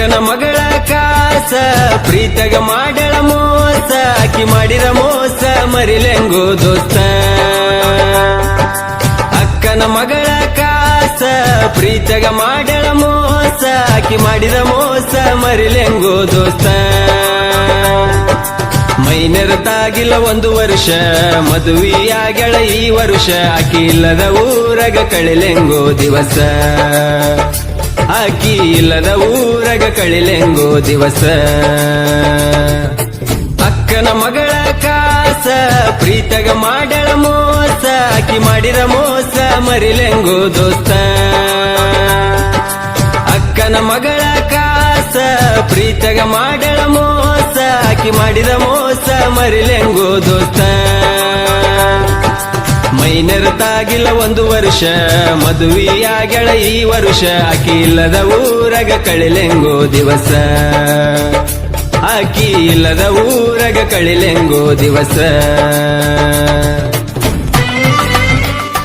ಅಕ್ಕನ ಮಗಳ ಕಾಸ ಪ್ರೀತಗ ಮಾಡಳ ಮೋಸ ಆಕಿ ಮಾಡಿದ ಮೋಸ ಮರಿಲೆಂಗೋ ದೋಸ್ತ. ಅಕ್ಕನ ಮಗಳ ಕಾಸ ಪ್ರೀತಗ ಮಾಡಳ ಮೋಸ ಆಕಿ ಮಾಡಿದ ಮೋಸ ಮರಿಲೆಂಗೋ ದೋಸ್ತ. ಮೈನೆರತಾಗಿಲ್ಲ 1 ವರ್ಷ ಮದುವೆಯಾಗಳ ಈ ವರ್ಷ ಆಕಿ ಇಲ್ಲದ ಊರಗ ಕಳಿಲೆಂಗೋ ದಿವಸ. ಆಕಿ ಇಲ್ಲದ ಊರಗ ಕಳಿಲೆಂಗೋ ದಿವಸ. ಅಕ್ಕನ ಮಗಳ ಕಾಸ ಪ್ರೀತಗ ಮಾಡಳ ಮೋಸ ಆಕಿ ಮಾಡಿದ ಮೋಸ ಮರಿಲೆಂಗೋ ದೋಸ್ತ. ಅಕ್ಕನ ಮಗಳ ಕಾಸ ಪ್ರೀತಗ ಮಾಡಳ ಮೋಸ ಆಕಿ ಮಾಡಿದ ಮೋಸ ಮರಿಲೆಂಗೋ ದೋಸ್ತ. ಮೈನೆರತಾಗಿಲ್ಲ 1 ವರ್ಷ ಮದುವೆಯಾಗಳ ಈ ವರ್ಷ ಆಕಿ ಇಲ್ಲದ ಊರಗ ಕಳಿಲೆಂಗೋ ದಿವಸ. ಆಕಿ ಇಲ್ಲದ ಊರಗ ಕಳಿಲೆಂಗೋ ದಿವಸ.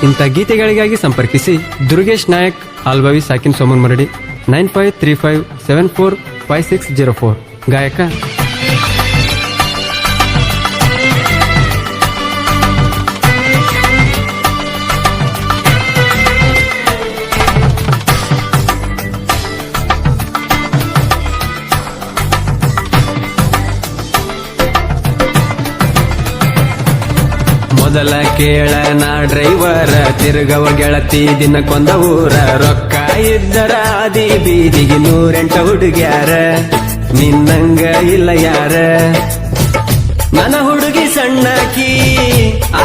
ಇಂಥ ಗೀತೆಗಳಿಗಾಗಿ ಸಂಪರ್ಕಿಸಿ ದುರ್ಗೇಶ್ ನಾಯಕ್, ಆಲ್ಬಾವಿ, ಸಾಕಿನ್, ಸೋಮನ್ ಮರಡಿ 9535745604. ಗಾಯಕ ಮೊದಲ ಕೇಳ ನಾ ಡ್ರೈವರ ತಿರುಗವ ಗೆಳತಿ ದಿನಕ್ಕೊಂದ ಊರ. ರೊಕ್ಕ ಇದ್ದರ ಆದಿ ಬೀದಿಗೆ 108 ಹುಡುಗ್ಯಾರ, ನಿನ್ನಂಗ ಇಲ್ಲ ಯಾರ. ನನ್ನ ಹುಡುಗಿ ಸಣ್ಣಾಕಿ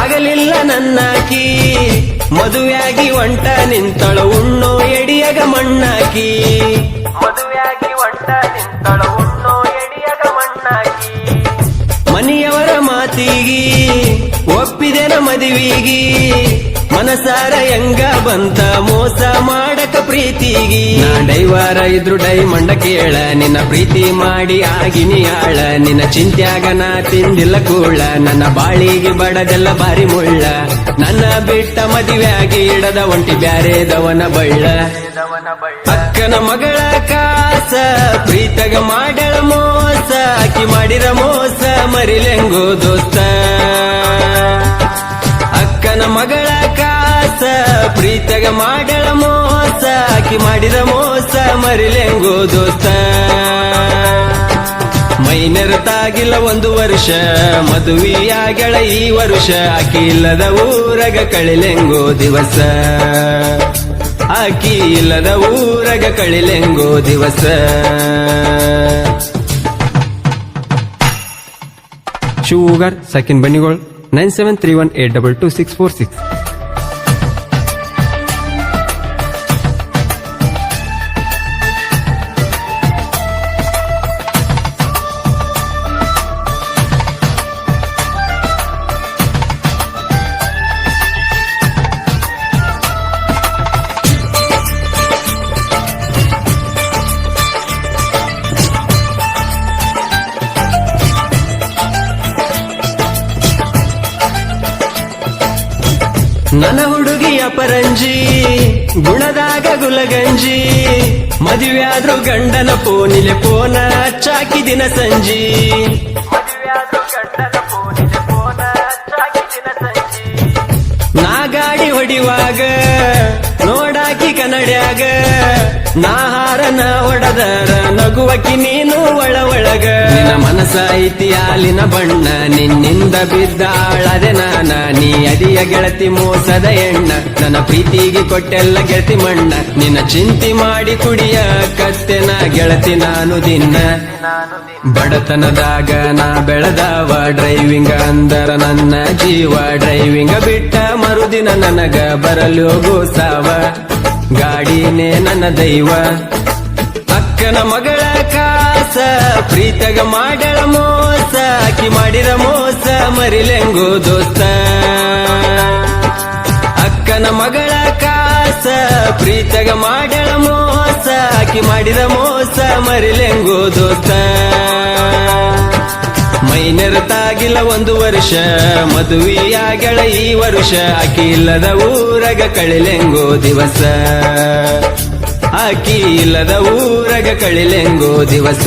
ಆಗಲಿಲ್ಲ ನನ್ನಾಕಿ, ಮದುವೆಯಾಗಿ ಒಂಟ ನಿಂತಳ ಉಣ್ಣೋ ಎಡಿಯಗ ಮಣ್ಣಾಕಿ. ಮದುವೆಯಾಗಿ ಒಂಟ ನಿಂತಳ ಉಣ್ಣೋ ಎಡಿಯಗ ಮಣ್ಣಾಕಿ. ಮನೆಯವರ ಮಾತಿಗಿ ಒಪ್ಪಿದೆನ ಮದುವಿಗಿ, ಮನಸಾರ ಹೆಂಗ ಬಂತ ಮೋಸ ಮಾಡಕ ಪ್ರೀತಿಗಿ. ನಾ ಡೈವಾರ ಇದ್ರು ಡೈಮಂಡ ಕೇಳ, ನಿನ್ನ ಪ್ರೀತಿ ಮಾಡಿ ಆಗಿನಿ ಆಳ. ನಿನ್ನ ಚಿಂತ್ಯಾಗ ನಾ ತಿಂದಿಲ್ಲ ಕೂಳ, ನನ್ನ ಬಾಳಿಗೆ ಬಡದೆಲ್ಲ ಬಾರಿ ಮುಳ್ಳ. ನನ್ನ ಬಿಟ್ಟ ಮದುವೆಯಾಗಿ ಇಡದ ಒಂಟಿ ಬ್ಯಾರೆದವನ ಬಳ್ಳ. ಅಕ್ಕನ ಮಗಳ ಕಾಸ ಪ್ರೀತಗ ಮಾಡಳ ಮೋಸ ಆಕಿ ಮಾಡಿದ ಮೋಸ ಮರಿಲೆಂಗೋ ದೋಸ್ತ. ಅಕ್ಕನ ಮಗಳ ಕಾಸ ಪ್ರೀತಗ ಮಾಡಳ ಮೋಸ ಆಕಿ ಮಾಡಿದ ಮೋಸ ಮರಿಲೆಂಗೋ ದೋಸ್ತ. ಮೈನೆರತಾಗಿಲ್ಲ 1 ವರ್ಷ ಮದುವೆಯಾಗಳ ಈ ವರ್ಷ ಆಕಿ ಇಲ್ಲದ ಊರಗ ಕಳಿಲೆಂಗೋ ದಿವಸ. ಆಕಿ ಇಲ್ಲದ ಊರಗ ಕಳಿಲೆಂಗೋ ದಿವಸ. ಶಿವೂಗಾರ್, ಸಾಕಿನ್ ಬನ್ನಿಗೋಳ್ 9731822646. ನನ್ನ ಹುಡುಗಿಯ ಪರಂಜಿ ಗುಣದಾಗ ಗುಲಗಂಜಿ, ಮದುವೆಯಾದ್ರು ಗಂಡನ ಪೋನಿಲೆ ಪೋನ ಚಾಕಿ ದಿನ ಸಂಜಿ. ನಾ ಗಾಡಿ ಹೊಡಿವಾಗ ನೋಡಾಕಿ ಕನ್ನಡ್ಯಾಗ, ನಾ ಹಾರನ ಹೊಡದರ ನಗುವಕಿ ನೀನು ಒಳ ಒಳಗ. ನಿನ್ನ ಮನಸ ಐತಿ ಹಾಲಿನ ಬಣ್ಣ, ನಿನ್ನಿಂದ ಬಿದ್ದಾಳದೆ ನಾನ. ನೀ ಅದಿಯ ಗೆಳತಿ ಮೋಸದ ಎಣ್ಣ, ನನ್ನ ಪ್ರೀತಿಗೆ ಕೊಟ್ಟೆಲ್ಲ ಗೆಳತಿ ಮಣ್ಣ. ನಿನ್ನ ಚಿಂತಿ ಮಾಡಿ ಕುಡಿಯ ಕತ್ತೆನ ಗೆಳತಿ ನಾನು ದಿನ. ಬಡತನದಾಗ ನಾ ಬೆಳೆದವ ಡ್ರೈವಿಂಗ್ ಅಂದರ ನನ್ನ ಜೀವ. ಡ್ರೈವಿಂಗ ಬಿಟ್ಟ ಮರುದಿನ ನನಗ ಬರಲು ಗೋಸಾವ, ಗಾಡಿನೇ ನನ್ನ ದೈವ. ಅಕ್ಕನ ಮಗಳ ಕಾಸ ಪ್ರೀತಗ ಮಾಡಳ ಮೋಸ ಆಕಿ ಮಾಡಿದ ಮೋಸ ಮರಿಲೆಂಗೋ ದೋಸ್ತ. ಅಕ್ಕನ ಮಗಳ ಕಾಸ ಪ್ರೀತಗ ಮಾಡಳ ಮೋಸ ಆಕಿ ಮಾಡಿದ ಮೋಸ ಮರಿಲೆಂಗೋ ದೋಸ್ತ. ಮೈನೆರತಾಗಿಲ್ಲ 1 ವರ್ಷ ಮದುವೆಯಾಗಳ ಈ ವರ್ಷ ಆಕಿ ಇಲ್ಲದ ಊರಗ ಕಳಿಲೆಂಗೋ ದಿವಸ. ಆಕಿ ಇಲ್ಲದ ಊರಗ ಕಳಿಲೆಂಗೋ ದಿವಸ